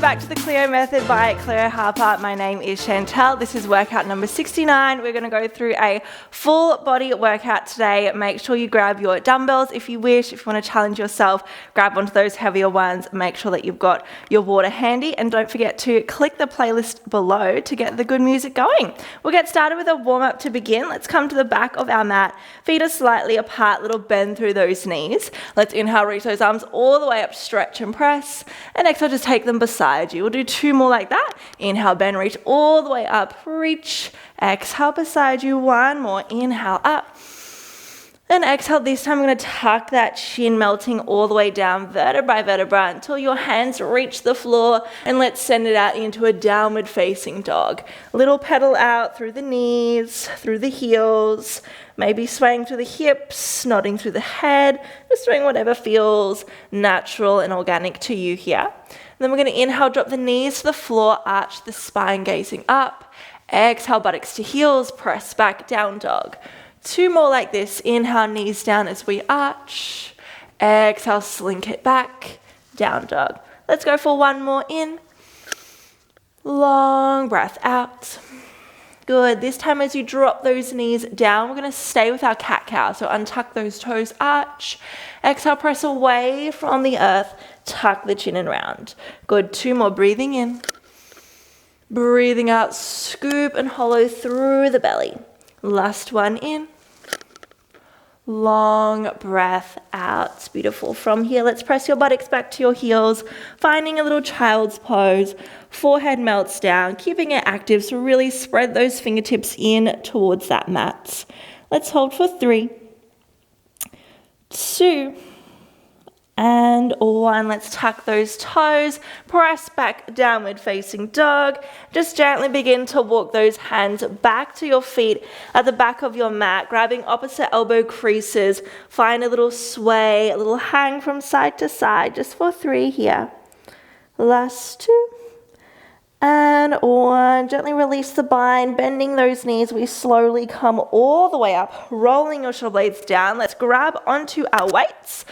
back to the CLEO Method by CLEO Harper. My name is Chantelle. This is workout number 69. We're going to go through a full body workout today. Make sure you grab your dumbbells if you wish. If you want to challenge yourself, grab onto those heavier ones. Make sure that you've got your water handy, and don't forget to click the playlist below to get the good music going. We'll get started with a warm-up to begin. Let's come to the back of our mat. Feet are slightly apart, little bend through those knees. Let's inhale, reach those arms all the way up, stretch and press. And exhale, just take them beside you. We'll do two more like that. Inhale, bend, reach all the way up, reach. Exhale, beside you. One more. Inhale, up. Then exhale. This time I'm going to tuck that chin, melting all the way down, vertebra by vertebra, until your hands reach the floor. And let's send it out into a downward facing dog. Little pedal out through the knees, through the heels, maybe swaying through the hips, nodding through the head, just doing whatever feels natural and organic to you here. And then we're going to inhale, drop the knees to the floor, arch the spine, gazing up. Exhale, buttocks to heels, press back, down dog. Two more like this. Inhale, knees down as we arch. Exhale, slink it back, down dog. Let's go for one more in. Long breath out. Good. This time as you drop those knees down, we're going to stay with our cat-cow. So untuck those toes, arch. Exhale, press away from the earth. Tuck the chin and round. Good. Two more. Breathing in. Breathing out. Scoop and hollow through the belly. Last one in. Long breath out. It's beautiful. From here, let's press your buttocks back to your heels, finding a little child's pose. Forehead melts down, keeping it active, so really spread those fingertips in towards that mat. Let's hold for 3, 2, and 1. Let's tuck those toes, press back, downward facing dog. Just gently begin to walk those hands back to your feet at the back of your mat, grabbing opposite elbow creases. Find a little sway, a little hang from side to side, just for 3 here. Last 2. And 1. Gently release the bind, bending those knees. We slowly come all the way up, rolling your shoulder blades down. Let's grab onto our weights.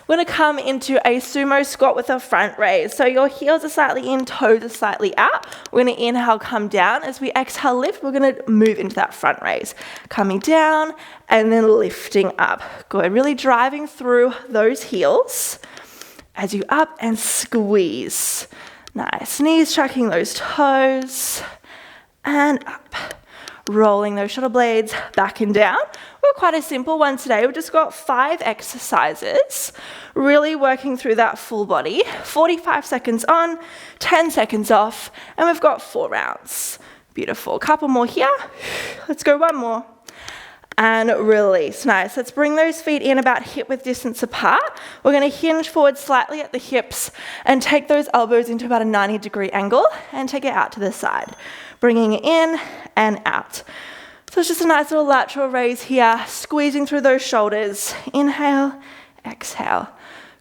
We're going to come into a sumo squat with a front raise. So your heels are slightly in, toes are slightly out. We're going to inhale, come down. As we exhale, lift, we're going to move into that front raise. Coming down and then lifting up. Good. Really driving through those heels as you up and squeeze. Nice. Knees tracking those toes and up. Rolling those shoulder blades back and down. We're quite a simple one today. We've just got 5 exercises, really working through that full body. 45 seconds on, 10 seconds off, and we've got 4 rounds. Beautiful. Couple more here. Let's go one more. And release. Nice. Let's bring those feet in about hip-width distance apart. We're going to hinge forward slightly at the hips and take those elbows into about a 90-degree angle and take it out to the side. Bringing it in and out. So it's just a nice little lateral raise here, squeezing through those shoulders. Inhale, exhale.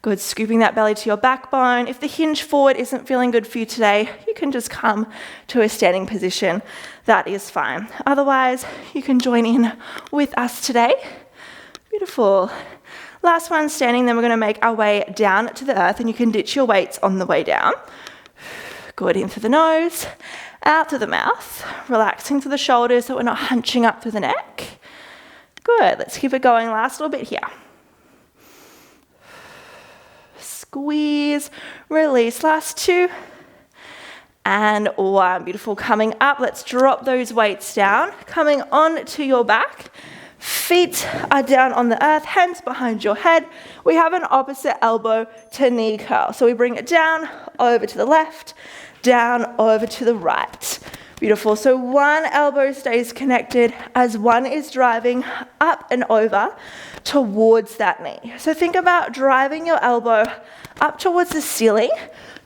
Good. Scooping that belly to your backbone. If the hinge forward isn't feeling good for you today, you can just come to a standing position. That is fine. Otherwise, you can join in with us today. Beautiful. Last one, standing. Then we're going to make our way down to the earth, and you can ditch your weights on the way down. Good. In through the nose, out through the mouth. Relaxing through the shoulders so we're not hunching up through the neck. Good. Let's keep it going. Last little bit here. Squeeze, release. Last 2 and 1. Beautiful. Coming up, let's drop those weights down. Coming on to your back. Feet are down on the earth, hands behind your head. We have an opposite elbow to knee curl. So we bring it down, over to the left, down, over to the right. Beautiful. So one elbow stays connected as one is driving up and over towards that knee. So think about driving your elbow up towards the ceiling.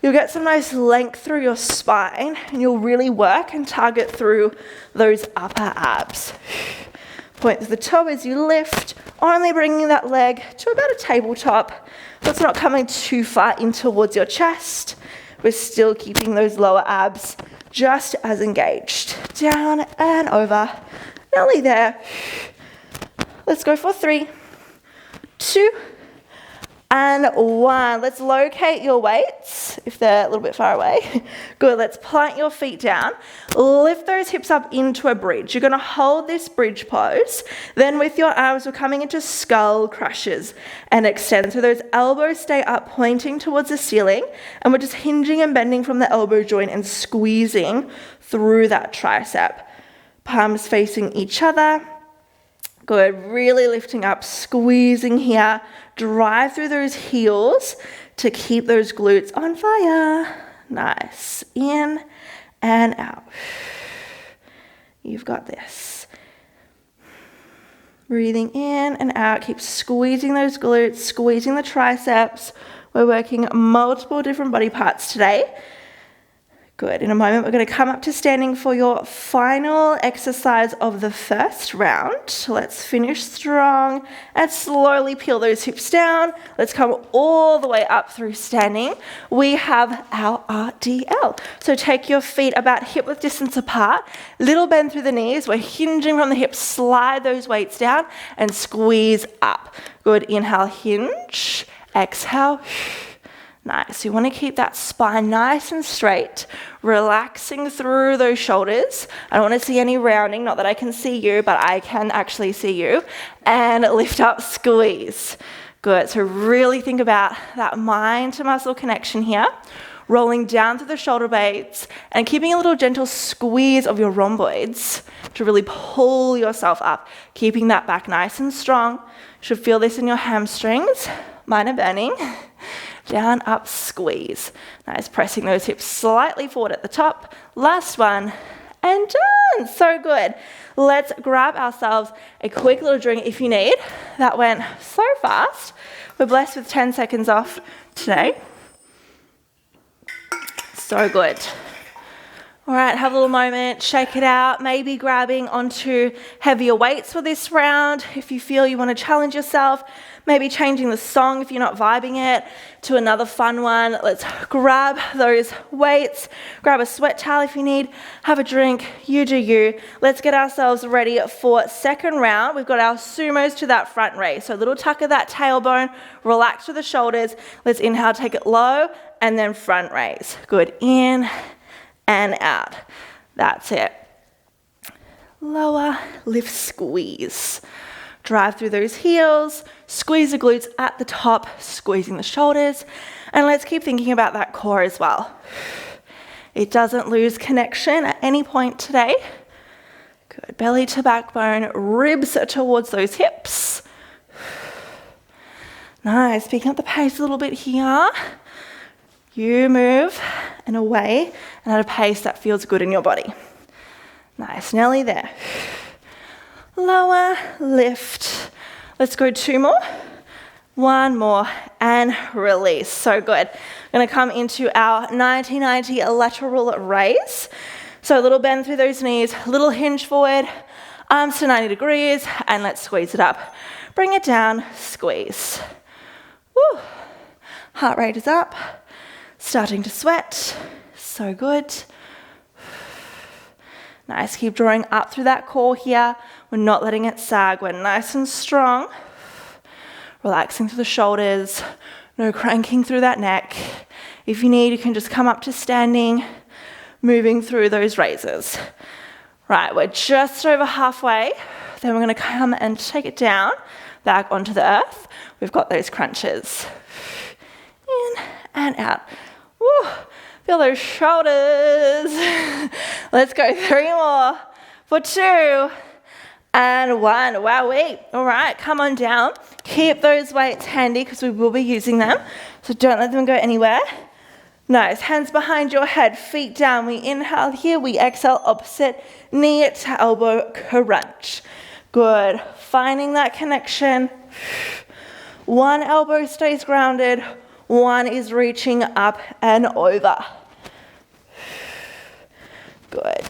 You'll get some nice length through your spine, and you'll really work and target through those upper abs. Point to the toe as you lift, only bringing that leg to about a tabletop, so it's not coming too far in towards your chest. We're still keeping those lower abs just as engaged. Down and over. Nearly there. Let's go for 3, 2, and 1. Let's locate your weights if they're a little bit far away. Good, let's plant your feet down. Lift those hips up into a bridge. You're gonna hold this bridge pose. Then with your arms, we're coming into skull crushes and extend. So those elbows stay up, pointing towards the ceiling, and we're just hinging and bending from the elbow joint and squeezing through that tricep. Palms facing each other. Good, really lifting up, squeezing here. Drive through those heels to keep those glutes on fire. Nice. In and out. You've got this. Breathing in and out. Keep squeezing those glutes, squeezing the triceps. We're working multiple different body parts today. Good. In a moment, we're going to come up to standing for your final exercise of the first round. Let's finish strong and slowly peel those hips down. Let's come all the way up through standing. We have our RDL. So take your feet about hip width distance apart, little bend through the knees. We're hinging from the hips, slide those weights down and squeeze up. Good. Inhale, hinge. Exhale. Nice. You want to keep that spine nice and straight, relaxing through those shoulders. I don't want to see any rounding, not that I can see you, but I can actually see you. And lift up, squeeze. Good. So really think about that mind to muscle connection here. Rolling down through the shoulder blades and keeping a little gentle squeeze of your rhomboids to really pull yourself up, keeping that back nice and strong. You should feel this in your hamstrings. Mine are burning. Down, up, squeeze. Nice, pressing those hips slightly forward at the top. Last one, and done. So good. Let's grab ourselves a quick little drink if you need. That went so fast. We're blessed with 10 seconds off today. So good. All right, have a little moment, shake it out, maybe grabbing onto heavier weights for this round. If you feel you want to challenge yourself, maybe changing the song if you're not vibing it to another fun one. Let's grab those weights, grab a sweat towel if you need, have a drink, you do you. Let's get ourselves ready for second round. We've got our sumos to that front raise. So a little tuck of that tailbone, relax to the shoulders. Let's inhale, take it low, and then front raise. Good, in and out. That's it. Lower, lift, squeeze. Drive through those heels, squeeze the glutes at the top, squeezing the shoulders, and let's keep thinking about that core as well. It doesn't lose connection at any point today. Good, belly to backbone, ribs towards those hips. Nice, picking up the pace a little bit here. You move and away and at a pace that feels good in your body. Nice, nearly there. Lower, lift. Let's go 2 more. 1 more and release. So good. We're going to come into our 90-90 lateral raise. So a little bend through those knees, little hinge forward, arms to 90 degrees, and let's squeeze it up. Bring it down, squeeze. Woo. Heart rate is up. Starting to sweat. So good. Nice. Keep drawing up through that core here. We're not letting it sag. We're nice and strong. Relaxing through the shoulders. No cranking through that neck. If you need, you can just come up to standing, moving through those raises. Right, we're just over halfway. Then we're going to come and take it down, back onto the earth. We've got those crunches. In and out. Woo. Feel those shoulders. Let's go 3 more for 2 and 1. Wow, wait. All right, come on down. Keep those weights handy because we will be using them. So don't let them go anywhere. Nice. Hands behind your head, feet down. We inhale here. We exhale opposite knee to elbow crunch. Good. Finding that connection. 1 elbow stays grounded. 1 is reaching up and over. Good.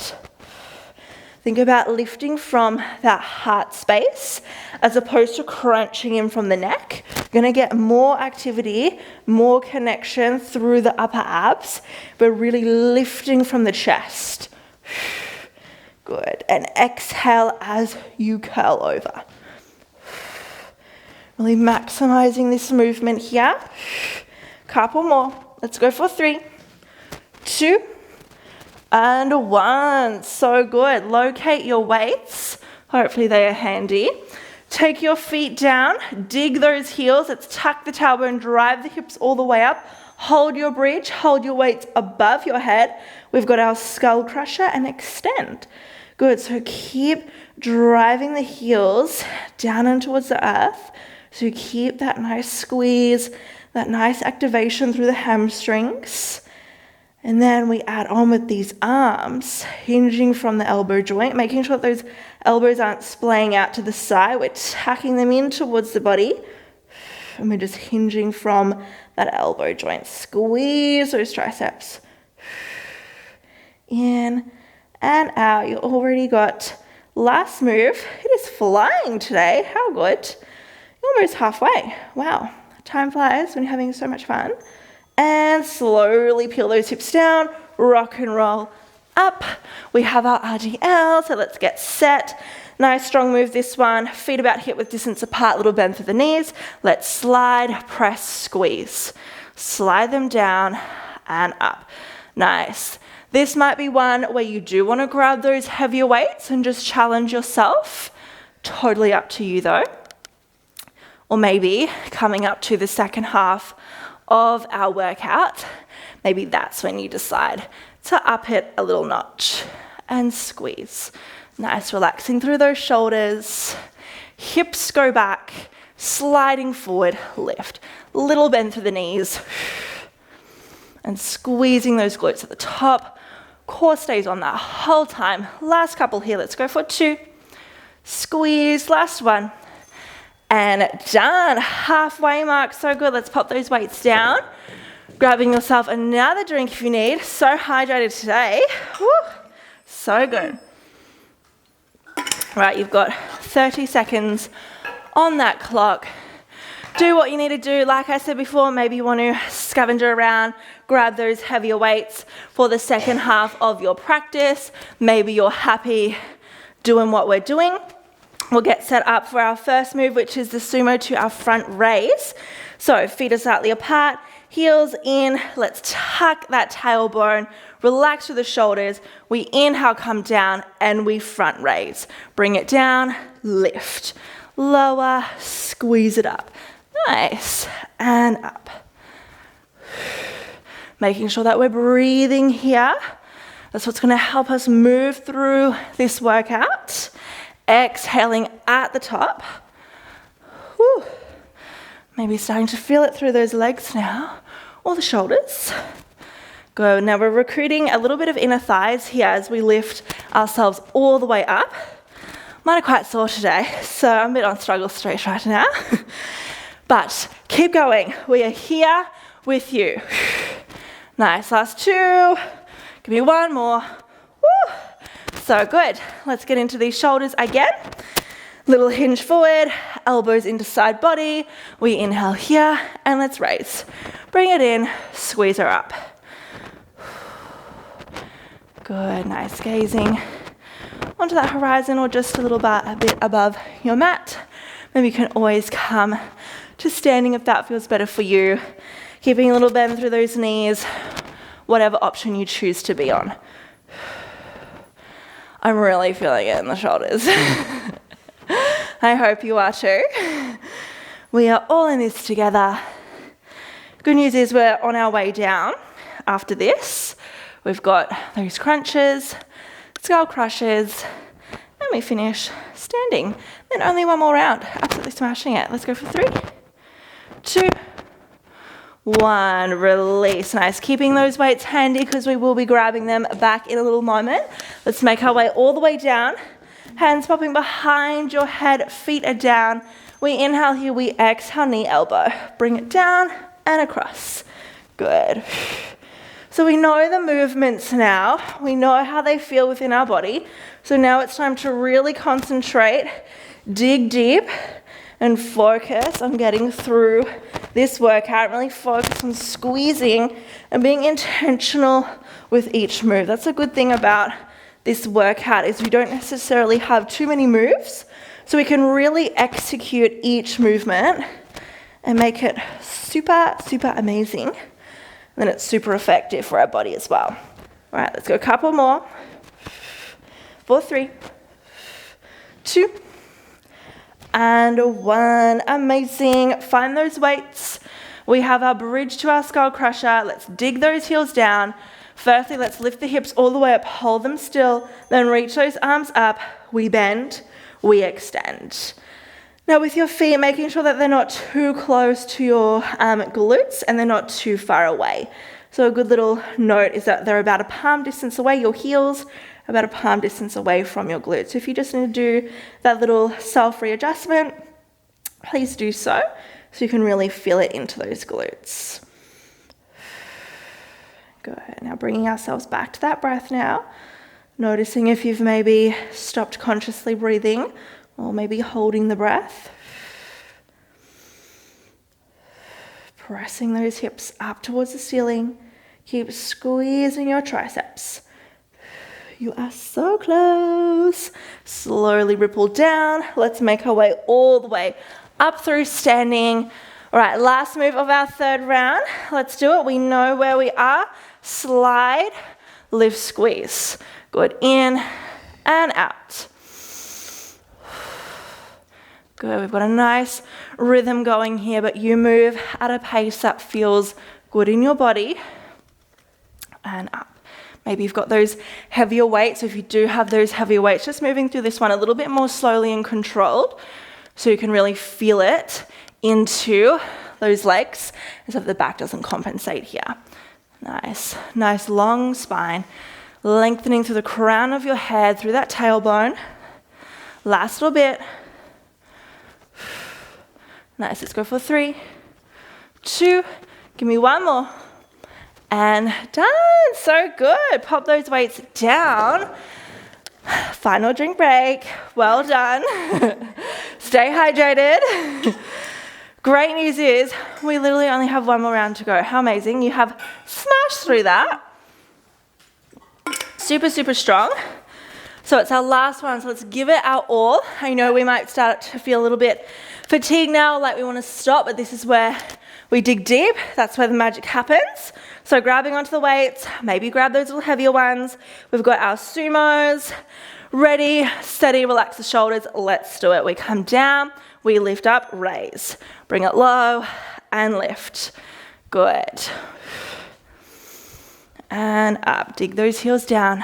Think about lifting from that heart space as opposed to crunching in from the neck. You're going to get more activity, more connection through the upper abs, but really lifting from the chest. Good. And exhale as you curl over. Really maximizing this movement here. Couple more. Let's go for 3, 2, and 1. So good. Locate your weights. Hopefully they are handy. Take your feet down, dig those heels. Let's tuck the tailbone, drive the hips all the way up. Hold your bridge, hold your weights above your head. We've got our skull crusher and extend. Good, so keep driving the heels down and towards the earth. So keep that nice squeeze, that nice activation through the hamstrings. And then we add on with these arms, hinging from the elbow joint, making sure that those elbows aren't splaying out to the side. We're tucking them in towards the body. And we're just hinging from that elbow joint. Squeeze those triceps. In and out. You already got last move. It is flying today. How good. You're almost halfway. Wow. Time flies when you're having so much fun. And slowly peel those hips down. Rock and roll up. We have our RDL, so let's get set. Nice strong move this one. Feet about hip width distance apart, little bend through the knees. Let's slide, press, squeeze. Slide them down and up. Nice. This might be one where you do want to grab those heavier weights and just challenge yourself. Totally up to you though. Or maybe coming up to the second half of our workout, maybe that's when you decide to up it a little notch and squeeze. Nice, relaxing through those shoulders. Hips go back, sliding forward, lift. Little bend through the knees. And squeezing those glutes at the top. Core stays on that whole time. Last couple here, let's go for 2. Squeeze, last one. And done, halfway mark, so good. Let's pop those weights down. Grabbing yourself another drink if you need. So hydrated today. Woo. So good. Right, you've got 30 seconds on that clock. Do what you need to do. Like I said before, maybe you want to scavenger around, grab those heavier weights for the second half of your practice. Maybe you're happy doing what we're doing. We'll get set up for our first move, which is the sumo to our front raise. So feet are slightly apart, heels in. Let's tuck that tailbone, relax through the shoulders. We inhale, come down, and we front raise. Bring it down, lift, lower, squeeze it up. Nice, and up. Making sure that we're breathing here. That's what's going to help us move through this workout. Exhaling at the top. Whew. Maybe starting to feel it through those legs now, or the shoulders. Good. Now we're recruiting a little bit of inner thighs here as we lift ourselves all the way up. Mine are quite sore today, so I'm a bit on struggle street right now. But keep going. We are here with you. Nice. Last 2. Give me 1 more. Woo. So good. Let's get into these shoulders again. Little hinge forward, elbows into side body. We inhale here and let's raise. Bring it in, squeeze her up. Good, nice. Gazing onto that horizon or just a bit above your mat. Maybe you can always come to standing if that feels better for you. Keeping a little bend through those knees, whatever option you choose to be on. I'm really feeling it in the shoulders. I hope you are too. We are all in this together. Good news is we're on our way down after this. We've got those crunches, skull crushes, and we finish standing. Then only 1 more round. Absolutely smashing it. Let's go for 3, 2, 1. Release. Nice. Keeping those weights handy because we will be grabbing them back in a little moment. Let's make our way all the way down. Hands popping behind your head, feet are down. We inhale here, we exhale, knee, elbow. Bring it down and across. Good. So we know the movements now. We know how they feel within our body. So now it's time to really concentrate, dig deep, and focus on getting through this workout. Really focus on squeezing and being intentional with each move. That's a good thing about this workout is we don't necessarily have too many moves, so we can really execute each movement and make it super, super amazing. then it's super effective for our body as well. All right, let's go a couple more. 4, 3, 2, and 1. Amazing. Find those weights. We have our bridge to our skull crusher. Let's dig those heels down. Firstly, let's lift the hips all the way up, hold them still, then reach those arms up. We bend, we extend. Now with your feet, making sure that they're not too close to your glutes and they're not too far away. So a good little note is that they're about a palm distance away, your heels about a palm distance away from your glutes. So if you just need to do that little self-readjustment, please do so you can really feel it into those glutes. Good. Now bringing ourselves back to that breath now. Noticing if you've maybe stopped consciously breathing or maybe holding the breath. Pressing those hips up towards the ceiling. Keep squeezing your triceps. You are so close. Slowly ripple down. Let's make our way all the way up through standing. All right, last move of our third round. Let's do it. We know where we are. Slide, lift, squeeze. Good, in and out. Good, we've got a nice rhythm going here, but you move at a pace that feels good in your body. And up. Maybe you've got those heavier weights. So if you do have those heavier weights, just moving through this one a little bit more slowly and controlled so you can really feel it into those legs as if the back doesn't compensate here. Nice long spine, lengthening through the crown of your head, through that tailbone. Last little bit. Nice, let's go for 3, 2, give me 1 more. And done, so good. Pop those weights down. Final drink break, well done. Stay hydrated. Great news is we literally only have 1 more round to go. How amazing, you have smashed through that. Super, super strong. So it's our last one, so let's give it our all. I know we might start to feel a little bit fatigued now, like we want to stop, but this is where we dig deep. That's where the magic happens. So grabbing onto the weights, maybe grab those little heavier ones. We've got our sumos. Ready, steady, relax the shoulders. Let's do it. We come down, we lift up, raise. Bring it low and lift. Good. And up, dig those heels down.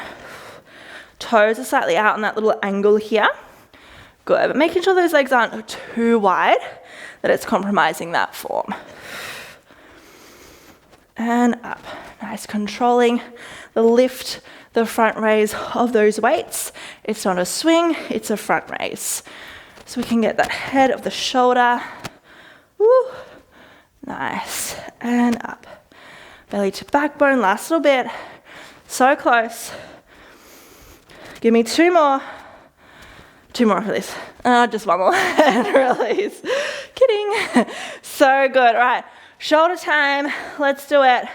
Toes are slightly out on that little angle here. Good, but making sure those legs aren't too wide that it's compromising that form. And up. Nice, controlling the lift, the front raise of those weights. It's not a swing, it's a front raise. So we can get that head of the shoulder. Woo. Nice, and up. Belly to backbone, last little bit. So close. Give me 2 more. 2 more for this. Just 1 more. And release. Kidding. So good. All right. Shoulder time. Let's do it.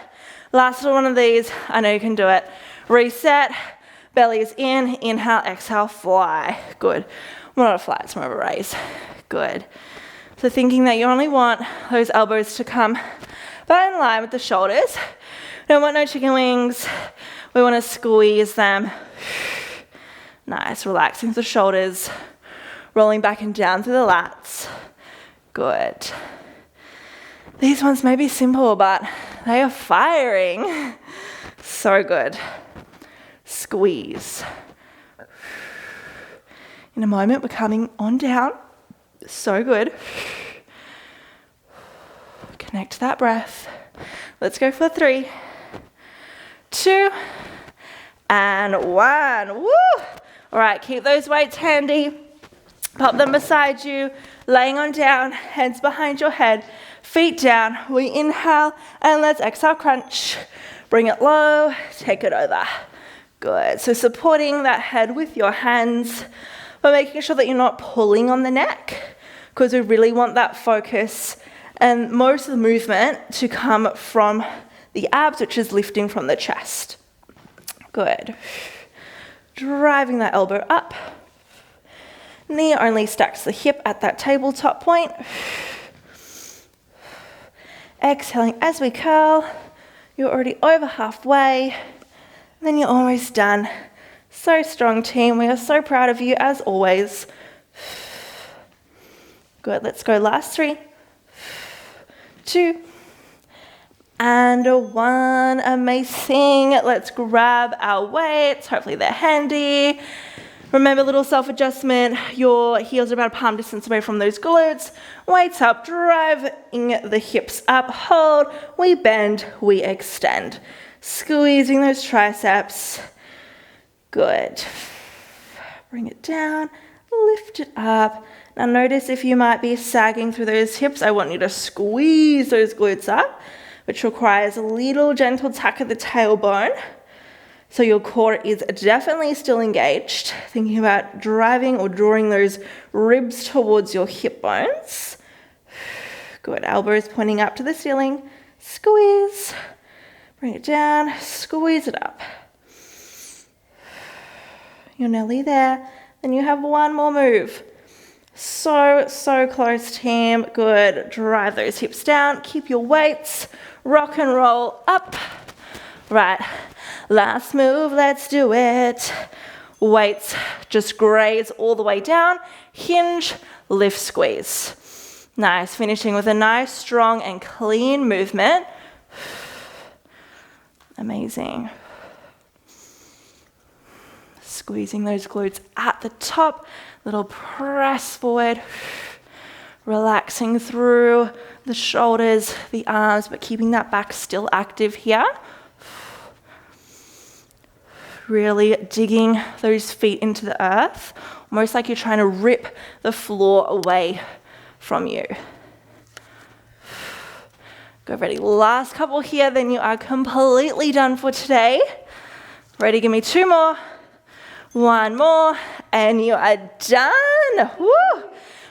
Last one of these. I know you can do it. Reset. Belly is in. Inhale, exhale, fly. Good. Well, not a fly, it's more of a raise. Good. So thinking that you only want those elbows to come about in line with the shoulders. Don't want no chicken wings. We want to squeeze them. Nice, relaxing the shoulders, rolling back and down through the lats. Good. These ones may be simple, but they are firing. So good. Squeeze. In a moment, we're coming on down. So good. Connect that breath. Let's go for 3, 2, and 1. Woo! All right, keep those weights handy. Pop them beside you, laying on down, hands behind your head, feet down. We inhale, and let's exhale, crunch. Bring it low, take it over. Good. So supporting that head with your hands, but making sure that you're not pulling on the neck, because we really want that focus and most of the movement to come from the abs, which is lifting from the chest. Good. Driving that elbow up. Knee only stacks the hip at that tabletop point. Exhaling as we curl. You're already over halfway. And then you're almost done. So strong, team. We are so proud of you as always. Good, let's go last 3, 2, and 1. Amazing. Let's grab our weights. Hopefully they're handy. Remember, little self-adjustment. Your heels are about a palm distance away from those glutes. Weights up, driving the hips up. Hold, we bend, we extend. Squeezing those triceps. Good. Bring it down, lift it up. Now notice if you might be sagging through those hips, I want you to squeeze those glutes up, which requires a little gentle tuck of the tailbone. So your core is definitely still engaged. Thinking about driving or drawing those ribs towards your hip bones. Good, elbows pointing up to the ceiling. Squeeze. Bring it down, squeeze it up. You're nearly there. Then you have one more move. So close, team. Good. Drive those hips down. Keep your weights. Rock and roll up. Right. Last move. Let's do it. Weights. Just graze all the way down. Hinge. Lift, squeeze. Nice. Finishing with a nice, strong, and clean movement. Amazing. Squeezing those glutes at the top, little press forward, relaxing through the shoulders, the arms, but keeping that back still active here. Really digging those feet into the earth, almost like you're trying to rip the floor away from you. Go ready, last couple here, then you are completely done for today. Ready, give me 2 more. 1 more, and you are done. Woo!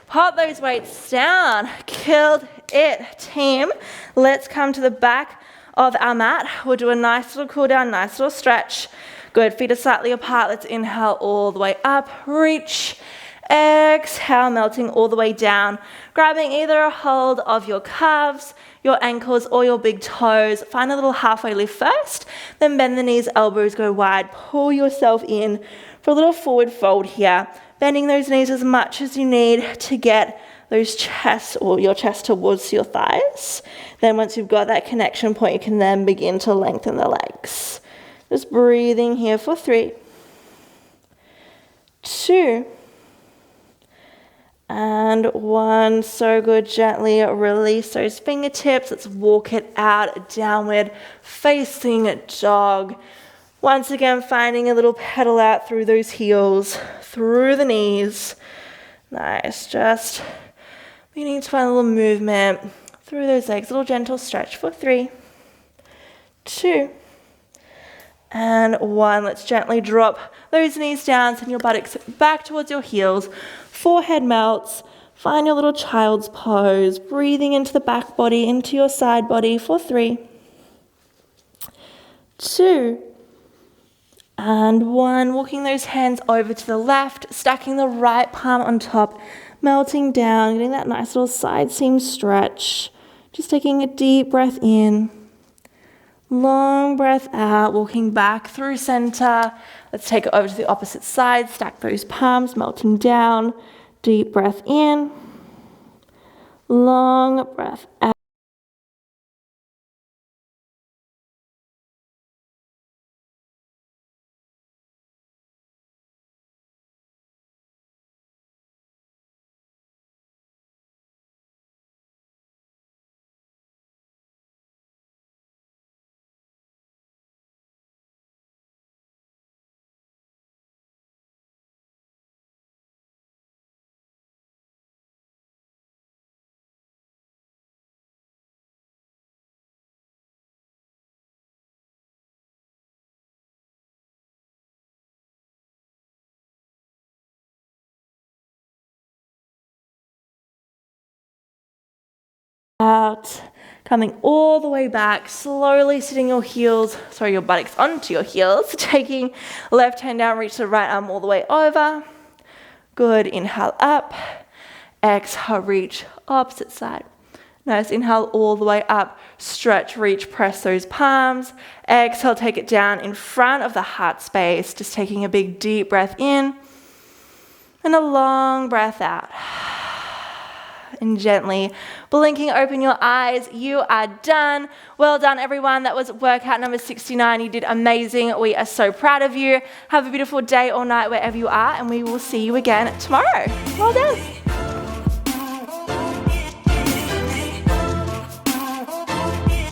Pop those weights down. Killed it, team. Let's come to the back of our mat. We'll do a nice little cool down, nice little stretch. Good, feet are slightly apart. Let's inhale all the way up, reach. Exhale, melting all the way down. Grabbing either a hold of your calves, your ankles, or your big toes. Find a little halfway lift first, then bend the knees, elbows go wide. Pull yourself in for a little forward fold here. Bending those knees as much as you need to get those chest or your chest towards your thighs. Then once you've got that connection point, you can then begin to lengthen the legs. Just breathing here for 3, 2, and 1. So good. Gently release those fingertips. Let's walk it out. Downward facing dog. Once again, finding a little pedal out through those heels, through the knees. Nice. Just beginning to find a little movement through those legs. A little gentle stretch for 3, 2, and 1. Let's gently drop those knees down. Send your buttocks back towards your heels. Forehead melts. Find your little child's pose. Breathing into the back body, into your side body for 3, 2, and 1. Walking those hands over to the left, stacking the right palm on top, melting down, getting that nice little side seam stretch. Just taking a deep breath in. Long breath out, walking back through center. Let's take it over to the opposite side. Stack those palms, melting down. Deep breath in. Long breath out. Out, coming all the way back, slowly sitting your buttocks onto your heels, taking left hand down, reach the right arm all the way over. Good, inhale up, exhale, reach opposite side. Nice, inhale all the way up, stretch, reach, press those palms. Exhale, take it down in front of the heart space, just taking a big deep breath in and a long breath out. And gently blinking open your eyes. You are done. Well done, everyone. That was workout number 69. You did amazing. We are so proud of you. Have a beautiful day or night wherever you are, and we will see you again tomorrow. Well done.